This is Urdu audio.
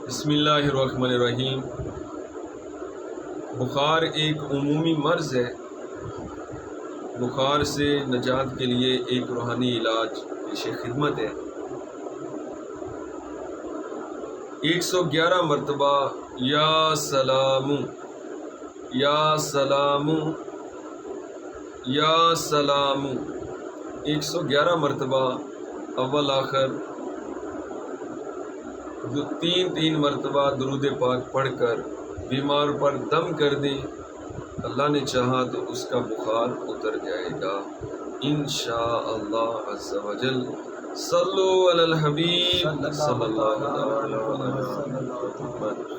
بسم اللہ الرحمن الرحیم۔ بخار ایک عمومی مرض ہے۔ بخار سے نجات کے لیے ایک روحانی علاج پیش خدمت ہے۔ 111 مرتبہ یا سلام یا سلام یا سلام 111 مرتبہ اول آخر تین مرتبہ درود پاک پڑھ کر بیمار پر دم کر دیں، اللہ نے چاہا تو اس کا بخار اتر جائے گا انشاءاللہ عز و جل۔ صلو علی الحبیب صلی اللہ علیہ وسلم۔